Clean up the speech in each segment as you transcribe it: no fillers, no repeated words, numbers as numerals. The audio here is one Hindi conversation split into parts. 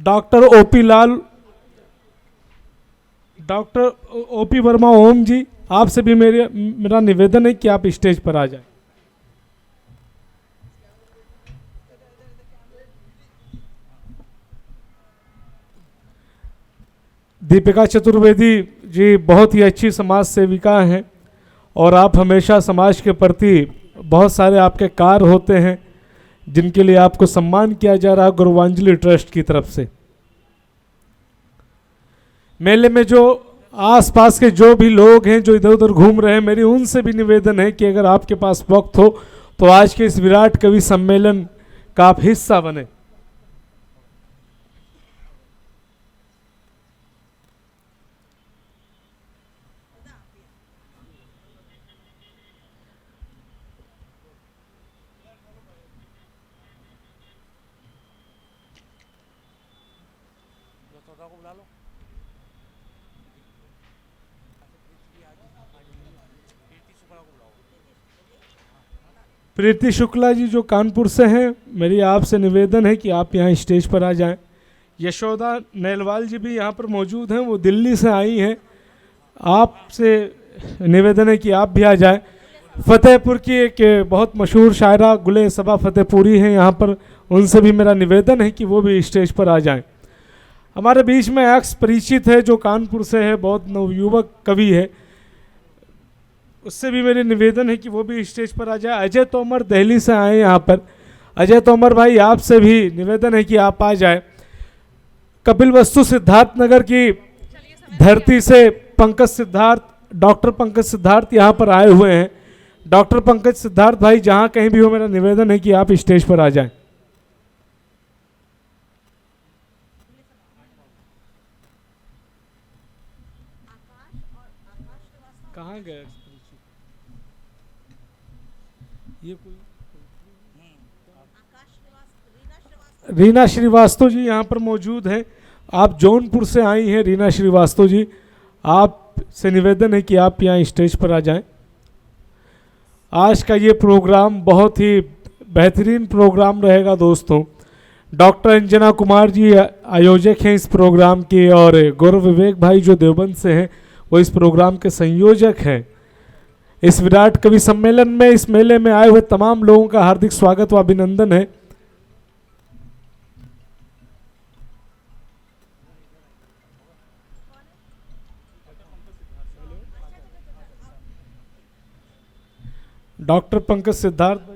डॉक्टर ओपी लाल, डॉक्टर ओपी वर्मा ओम जी, आपसे भी मेरा निवेदन है कि आप स्टेज पर आ जाएं। दीपिका चतुर्वेदी जी बहुत ही अच्छी समाज सेविका हैं और आप हमेशा समाज के प्रति बहुत सारे आपके कार्य होते हैं जिनके लिए आपको सम्मान किया जा रहा है गुरुवांजलि ट्रस्ट की तरफ से। मेले में जो आसपास के जो भी लोग हैं जो इधर उधर घूम रहे हैं, मेरी उनसे भी निवेदन है कि अगर आपके पास वक्त हो तो आज के इस विराट कवि सम्मेलन का आप हिस्सा बने। प्रीति शुक्ला जी जो कानपुर से हैं, मेरी आपसे निवेदन है कि आप यहाँ स्टेज पर आ जाएं। यशोदा नेलवाल जी भी यहाँ पर मौजूद हैं, वो दिल्ली से आई हैं, आपसे निवेदन है कि आप भी आ जाएं। फतेहपुर की एक बहुत मशहूर शायरा गुले सबा फतेहपुरी हैं यहाँ पर, उनसे भी मेरा निवेदन है कि वो भी स्टेज पर आ जाएं। हमारे बीच में एक्स परिचित है जो कानपुर से है, बहुत नवयुवक कवि है, उससे भी मेरे निवेदन है कि वो भी स्टेज पर आ जाए। अजय तोमर दिल्ली से आए यहाँ पर, अजय तोमर भाई आपसे भी निवेदन है कि आप आ जाए। कपिल वस्तु सिद्धार्थ नगर की धरती से पंकज सिद्धार्थ, डॉक्टर पंकज सिद्धार्थ यहाँ पर आए हुए हैं। डॉक्टर पंकज सिद्धार्थ भाई जहाँ कहीं भी हो, मेरा निवेदन है कि आप स्टेज पर आ जाएं। कहाँ गए ये कोई? रीना श्रीवास्तव जी यहाँ पर मौजूद हैं, आप जौनपुर से आई हैं। रीना श्रीवास्तव जी, आप से निवेदन है कि आप यहाँ स्टेज पर आ जाएं। आज का ये प्रोग्राम बहुत ही बेहतरीन प्रोग्राम रहेगा दोस्तों। डॉक्टर अंजना कुमार जी आयोजक हैं इस प्रोग्राम के, और गौरव विवेक भाई जो देवबंद से हैं वो इस प्रोग्राम के संयोजक हैं। इस विराट कवि सम्मेलन में, इस मेले में आए हुए तमाम लोगों का हार्दिक स्वागत व अभिनंदन है। डॉक्टर पंकज सिद्धार्थ भाई,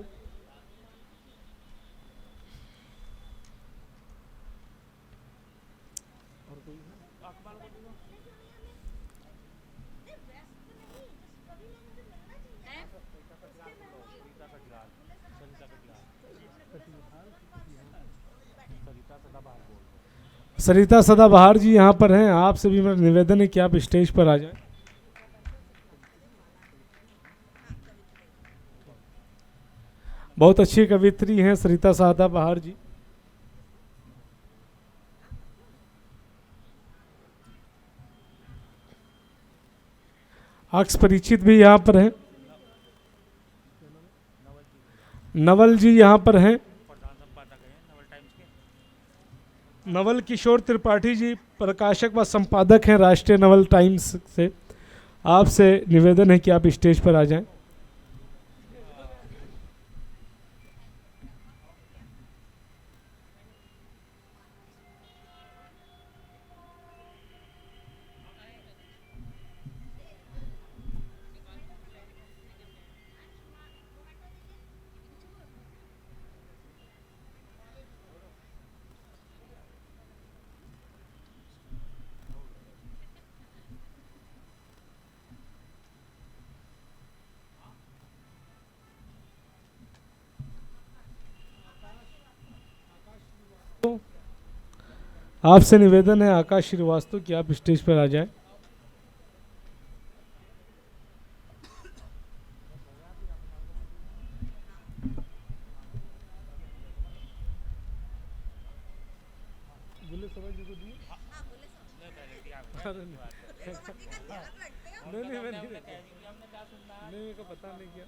सरिता सदाबहार जी यहाँ पर हैं, आपसे भी मेरा निवेदन है कि आप स्टेज पर आ जाएं। बहुत अच्छी कवित्री हैं सरिता सदाबहार जी। अक्स परिचित भी यहाँ पर हैं। नवल जी यहाँ पर हैं। नवल किशोर त्रिपाठी जी प्रकाशक व संपादक हैं राष्ट्रीय नवल टाइम्स से, आपसे निवेदन है कि आप स्टेज पर आ जाएं। आपसे निवेदन है आकाश श्रीवास्तव कि आप स्टेज पर आ जाएं। नहीं मैं नहीं को पता नहीं किया।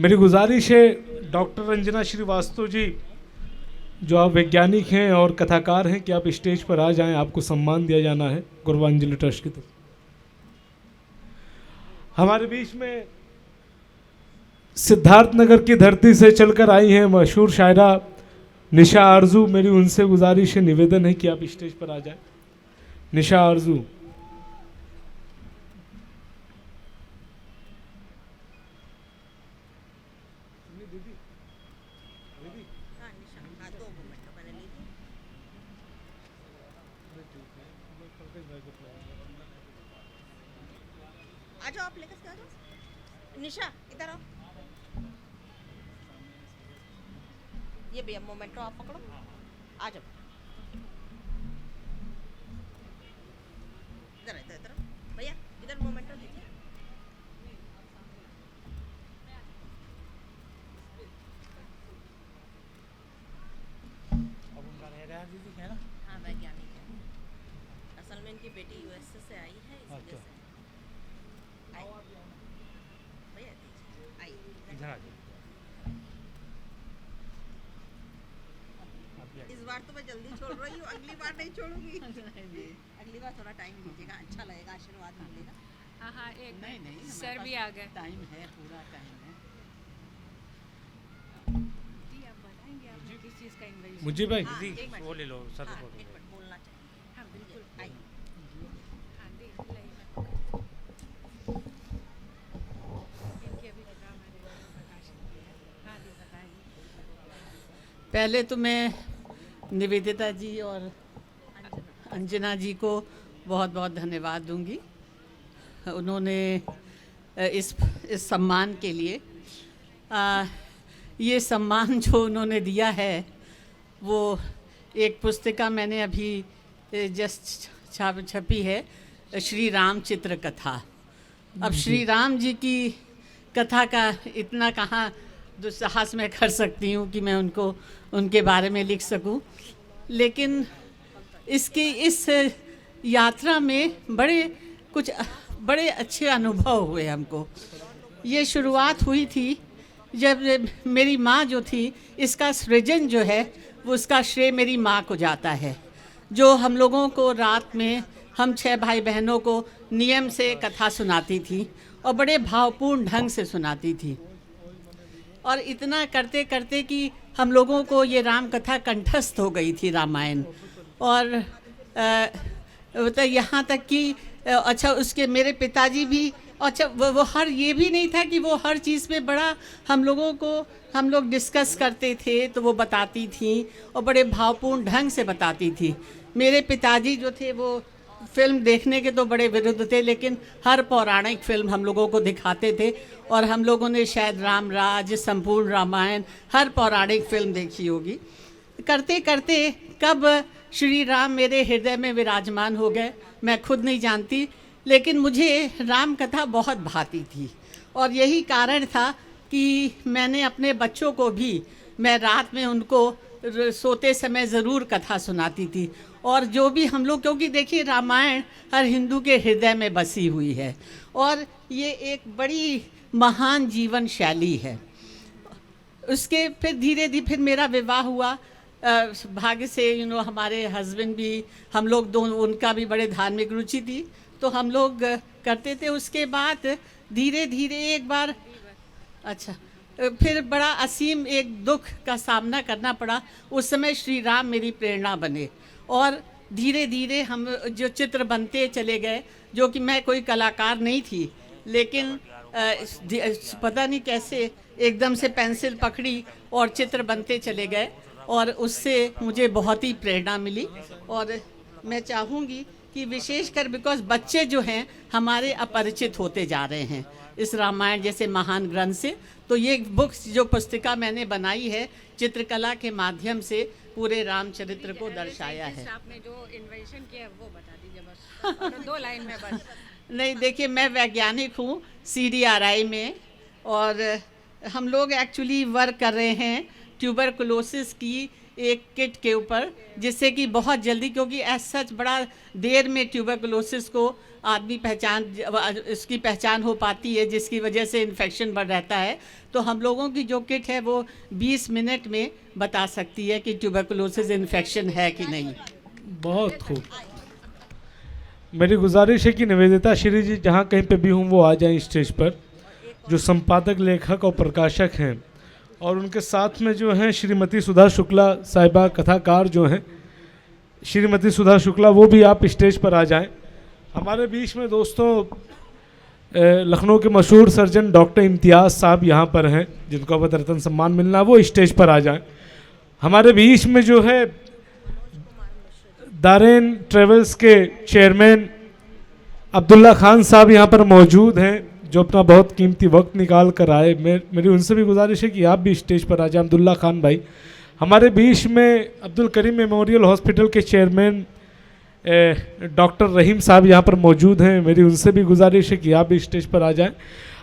मेरी गुजारिश है डॉक्टर रंजना श्रीवास्तव जी, जो आप वैज्ञानिक हैं और कथाकार हैं, कि आप स्टेज पर आ जाएं, आपको सम्मान दिया जाना है गौरवांजलि ट्रस्ट की तरफ। हमारे बीच में सिद्धार्थनगर की धरती से चलकर आई हैं मशहूर शायरा निशा आरजू। मेरी उनसे गुजारिश है, निवेदन है कि आप स्टेज पर आ जाएं। निशा आरजू। आ जाओ, आप लेकर आ जाओ। निशा इधर आओ। ये भैया मोमेंटो आप पकड़ो, आ जाओ। इधर इधर इधर भैया, इधर मोमेंटो दीजिए। अब उनका रह गया दीदी है ना। हाँ वैज्ञानिक है, असल में इनकी बेटी यूएस से आई है, इसलिए से आई। भैया दीजिए, आई इधर आ जाओ। इस बार तो मैं जल्दी छोड़ रही हूँ, अगली बार नहीं छोड़ूंगी। अगली बार थोड़ा टाइम लीजिएगा, अच्छा लगेगा, आशीर्वाद मिलेगा। हाँ हाँ, एक नहीं सर भी आ गए। टाइम है, पूरा टाइम है। जी आप बताएंगे आपने किस चीज़ का इन्वाइट? मुझे भाई हाँ, दीदी एक मिनट। वो ले लो सर हाँ, को। एक मिनट बोलना चाहिए। हाँ बिल्कुल, आई। हाँ दे लाइए इनकी अभी ड्रामा प्रकाशन किया है। हाँ जी बताइए। पहले तो मैं निवेदिता जी और अंजना जी को बहुत बहुत धन्यवाद दूंगी। उन्होंने इस सम्मान के लिए, ये सम्मान जो उन्होंने दिया है वो एक पुस्तिका मैंने अभी जस्ट छपी है, श्री राम चित्र कथा। अब श्री राम जी की कथा का इतना कहाँ दुस्साहस मैं कर सकती हूँ कि मैं उनके बारे में लिख सकूँ, लेकिन इसकी इस यात्रा में बड़े अच्छे अनुभव हुए हमको। ये शुरुआत हुई थी जब मेरी माँ जो थी, इसका सृजन जो है वो उसका श्रेय मेरी माँ को जाता है, जो हम लोगों को रात में, हम 6 भाई बहनों को नियम से कथा सुनाती थी और बड़े भावपूर्ण ढंग से सुनाती थी। और इतना करते करते कि हम लोगों को ये राम कथा कंठस्थ हो गई थी, रामायण। और तो यहाँ तक कि अच्छा उसके मेरे पिताजी भी, अच्छा वो हर ये भी नहीं था कि वो हर चीज़ में बड़ा हम लोग डिस्कस करते थे तो वो बताती थी और बड़े भावपूर्ण ढंग से बताती थी। मेरे पिताजी जो थे वो फिल्म देखने के तो बड़े विरुद्ध थे, लेकिन हर पौराणिक फिल्म हम लोगों को दिखाते थे और हम लोगों ने शायद राम राज, संपूर्ण रामायण, हर पौराणिक फिल्म देखी होगी। करते करते कब श्री राम मेरे हृदय में विराजमान हो गए मैं खुद नहीं जानती, लेकिन मुझे राम कथा बहुत भाती थी और यही कारण था कि मैंने अपने बच्चों को भी, मैं रात में उनको सोते समय ज़रूर कथा सुनाती थी। और जो भी हम लोग, क्योंकि देखिए रामायण हर हिंदू के हृदय में बसी हुई है और ये एक बड़ी महान जीवन शैली है। उसके फिर धीरे धीरे फिर मेरा विवाह हुआ, भाग्य से हमारे हस्बैंड भी, हम लोग दोनों, उनका भी बड़े धार्मिक रुचि थी तो हम लोग करते थे। उसके बाद धीरे धीरे एक बार अच्छा फिर बड़ा असीम एक दुख का सामना करना पड़ा। उस समय श्री राम मेरी प्रेरणा बने और धीरे धीरे हम जो चित्र बनते चले गए, जो कि मैं कोई कलाकार नहीं थी, लेकिन पता नहीं कैसे एकदम से पेंसिल पकड़ी और चित्र बनते चले गए और उससे मुझे बहुत ही प्रेरणा मिली। और मैं चाहूँगी कि विशेषकर बिकॉज बच्चे जो हैं हमारे अपरिचित होते जा रहे हैं इस रामायण जैसे महान ग्रंथ से, तो ये बुक्स जो पुस्तिका मैंने बनाई है चित्रकला के माध्यम से पूरे रामचरित्र को दर्शाया है। आपने जो इन्वेंशन किया वो बता दीजिए बस, और 2 लाइन में बस। नहीं देखिए, मैं वैज्ञानिक हूँ CDRI में और हम लोग एक्चुअली वर्क कर रहे हैं ट्यूबरकुलोसिस की एक किट के ऊपर, जिससे कि बहुत जल्दी, क्योंकि एज सच बड़ा देर में ट्यूबरकुलोसिस को आदमी इसकी पहचान हो पाती है, जिसकी वजह से इन्फेक्शन बढ़ रहता है। तो हम लोगों की जो किट है वो 20 मिनट में बता सकती है कि ट्यूबरकुलोसिस इन्फेक्शन है कि नहीं। बहुत खूब। मेरी गुजारिश है कि निवेदिता श्री जी जहाँ कहीं पे भी हूँ वो आ जाएं स्टेज पर, जो संपादक, लेखक और प्रकाशक हैं, और उनके साथ में जो हैं श्रीमती सुधा शुक्ला साहिबा, कथाकार जो हैं श्रीमती सुधा शुक्ला, वो भी आप स्टेज पर आ जाएं। हमारे बीच में दोस्तों लखनऊ के मशहूर सर्जन डॉक्टर इम्तियाज़ साहब यहाँ पर हैं, जिनको अवध रत्न सम्मान मिलना, वो स्टेज पर आ जाएं। हमारे बीच में जो है दारेन ट्रेवल्स के चेयरमैन अब्दुल्ला खान साहब यहाँ पर मौजूद हैं, जो अपना बहुत कीमती वक्त निकाल कर आए। मेरी उनसे भी गुजारिश है कि आप भी स्टेज पर आ जाएं। अब्दुल्ला खान भाई। हमारे बीच में अब्दुल करीम मेमोरियल हॉस्पिटल के चेयरमैन डॉक्टर रहीम साहब यहाँ पर मौजूद हैं। मेरी उनसे भी गुजारिश है कि आप भी स्टेज पर आ जाएं।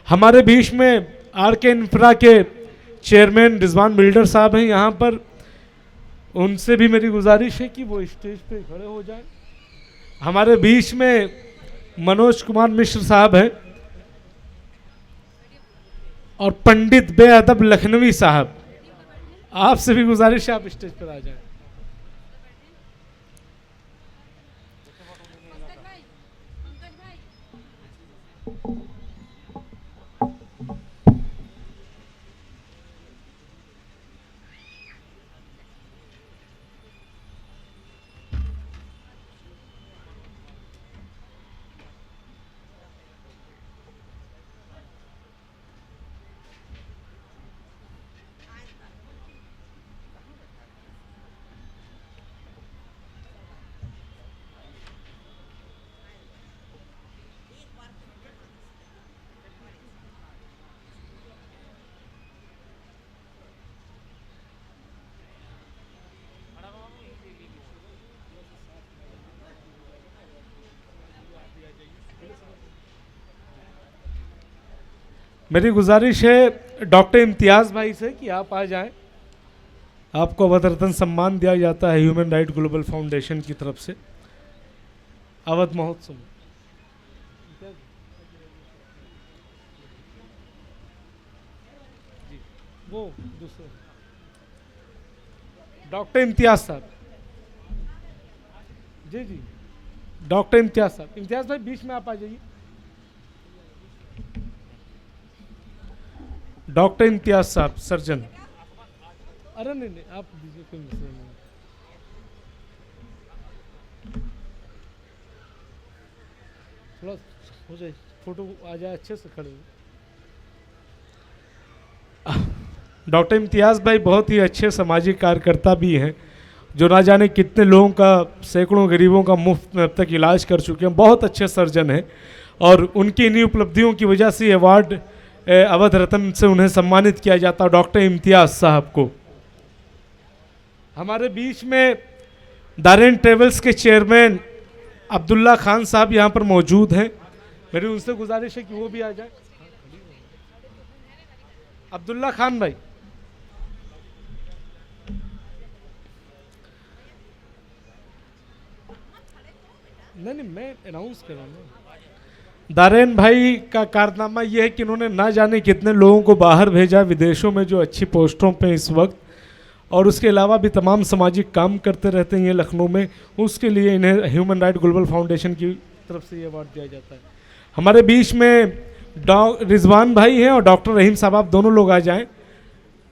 हमारे बीच में आर.के. इंफ्रा के चेयरमैन रिजवान बिल्डर साहब हैं यहाँ पर, उनसे भी मेरी गुजारिश है कि वो स्टेज पे खड़े हो जाएं। हमारे बीच में मनोज कुमार मिश्र साहब हैं और पंडित बेअदब लखनवी साहब, आपसे भी गुजारिश है आप स्टेज पर आ जाएं। मेरी गुजारिश है डॉक्टर इम्तियाज़ भाई से कि आप आ जाएं। आपको अवध रत्न सम्मान दिया जाता है ह्यूमन राइट ग्लोबल फाउंडेशन की तरफ से अवध महोत्सव। वो दूसरे डॉक्टर इम्तियाज़ साहब, जी जी डॉक्टर इम्तियाज़ साहब। इम्तियाज़ भाई बीच में आप आ जाइए। डॉक्टर इम्तियाज़ साहब सर्जन। अरे नहीं नहीं आप दीजिए, कोई मसला नहीं। थोड़ा हो जाए, फोटो आ जाए अच्छे से खड़े। डॉक्टर इम्तियाज़ भाई बहुत ही अच्छे सामाजिक कार्यकर्ता भी हैं, जो ना जाने कितने लोगों का, सैकड़ों गरीबों का मुफ्त में अब तक इलाज कर चुके हैं। बहुत अच्छे सर्जन हैं और उनकी इन्हीं उपलब्धियों की वजह से अवार्ड अवध रत्न से उन्हें सम्मानित किया जाता है, डॉक्टर इम्तियाज़ साहब को। हमारे बीच में दारेन ट्रेवल्स के चेयरमैन अब्दुल्ला खान साहब यहाँ पर मौजूद हैं। मेरी उनसे गुजारिश है कि वो भी आ जाए। अब्दुल्ला खान भाई। नहीं मैं अनाउंस कर रहा हूँ। दारेन भाई का कारनामा यह है कि इन्होंने ना जाने कितने लोगों को बाहर भेजा, विदेशों में जो अच्छी पोस्टों पे इस वक्त, और उसके अलावा भी तमाम सामाजिक काम करते रहते हैं ये लखनऊ में। उसके लिए इन्हें ह्यूमन राइट ग्लोबल फाउंडेशन की तरफ से ये अवार्ड दिया जाता है। हमारे बीच में रिजवान भाई हैं और डॉक्टर रहीम साहब, आप दोनों लोग आ जाएं,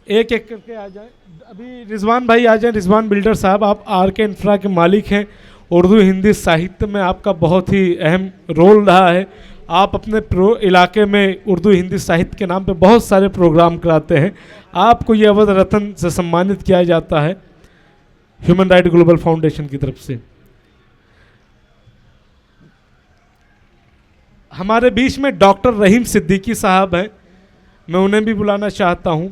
एक एक करके आ जाएं। अभी रिजवान भाई आ जाएं। रिजवान बिल्डर साहब, आप आर.के. इंफ्रा के मालिक हैं। उर्दू हिंदी साहित्य में आपका बहुत ही अहम रोल रहा है। आप अपने इलाके में उर्दू हिंदी साहित्य के नाम पे बहुत सारे प्रोग्राम कराते हैं। आपको ये अवध रत्न से सम्मानित किया जाता है ह्यूमन राइट ग्लोबल फाउंडेशन की तरफ से। हमारे बीच में डॉक्टर रहीम सिद्दीकी साहब हैं, मैं उन्हें भी बुलाना चाहता हूं।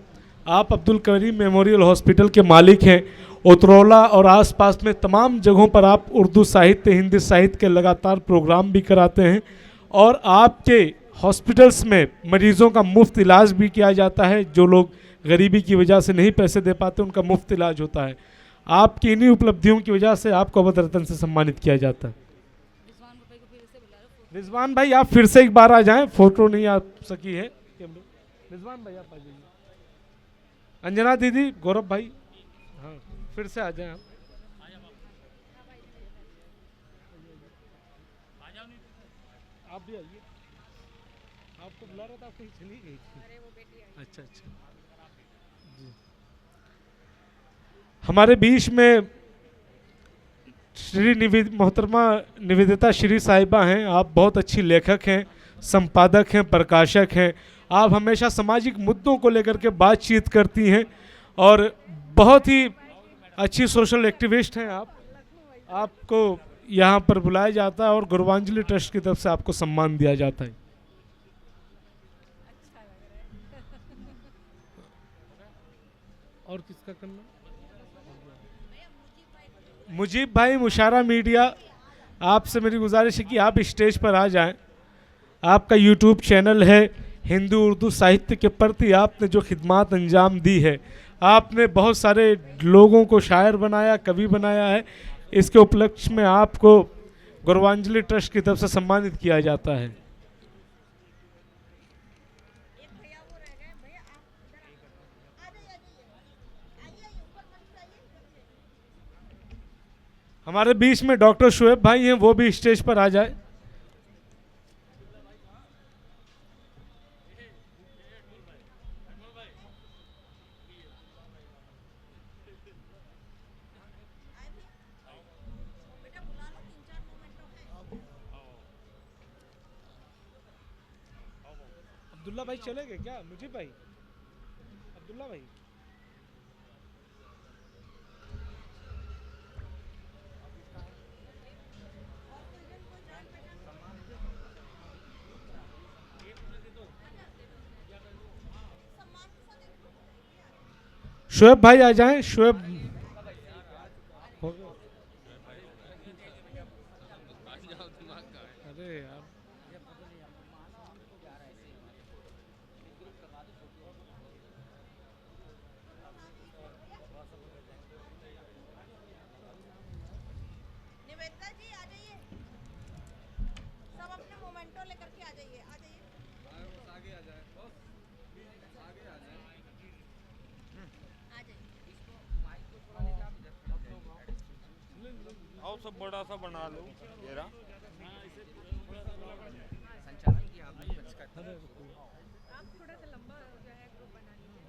आप अब्दुल करीम मेमोरियल हॉस्पिटल के मालिक हैं। उतरौला और आसपास में तमाम जगहों पर आप उर्दू साहित्य, हिंदी साहित्य के लगातार प्रोग्राम भी कराते हैं और आपके हॉस्पिटल्स में मरीज़ों का मुफ्त इलाज भी किया जाता है। जो लोग गरीबी की वजह से नहीं पैसे दे पाते, उनका मुफ्त इलाज होता है। आपकी इन्हीं उपलब्धियों की वजह से आपको अवध रत्न से सम्मानित किया जाता है। रिजवान भाई आप फिर से एक बार आ जाएं, फोटो नहीं आ सकी है। रिजवान भाई आप आ जाइए। अंजना दीदी, गौरव भाई, हाँ फिर से आ जाएं आप। आप भी आइए। आपको बुला रहा था, आप कहीं चली गई थी। अरे वो बेटी आई। अच्छा अच्छा जी। हमारे बीच में श्री मोहतरमा निवेदिता श्री साहिबा हैं। आप बहुत अच्छी लेखक हैं, संपादक हैं, प्रकाशक हैं। आप हमेशा सामाजिक मुद्दों को लेकर के बातचीत करती हैं और बहुत ही अच्छी सोशल एक्टिविस्ट हैं आप। आपको यहाँ पर बुलाया जाता है और गुरवांजलि ट्रस्ट की तरफ से आपको सम्मान दिया जाता है। और किसका करना? मुजीब भाई, मुशारा मीडिया, आपसे मेरी गुजारिश है कि आप स्टेज पर आ जाएं। आपका यूट्यूब चैनल है, हिंदू उर्दू साहित्य के प्रति आपने जो खिदमात अंजाम दी है, आपने बहुत सारे लोगों को शायर बनाया, कवि बनाया है। इसके उपलक्ष्य में आपको गुरवांजलि ट्रस्ट की तरफ से सम्मानित किया जाता है। हमारे बीच में डॉक्टर शुएब भाई हैं, वो भी स्टेज पर आ जाए। अब्दुल्ला भाई चले गए क्या? मुझे भाई, अब्दुल्ला भाई, शुएब भाई आ जाएं। शुएब, अरे यार निवेदिता जी आ जाइए, सब अपने मोमेंटो लेकर के आ जाइए, आ जाइए। आ जाइए। आओ सब बड़ा सा बना लो घेरा। आप थोड़ा सा लंबा जो है ग्रुप बना लीजिए।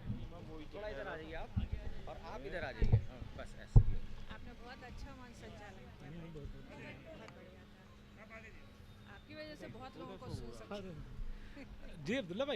थोड़ा इधर आ जाइए आप, और आप इधर आ जाइए। हाँ, बस ऐसे ही। आपने बहुत अच्छा मंच संचालन किया, बहुत बढ़िया था। आपकी वजह से बहुत लोगों को सुन सकते जी अब्दुल्ला भाई।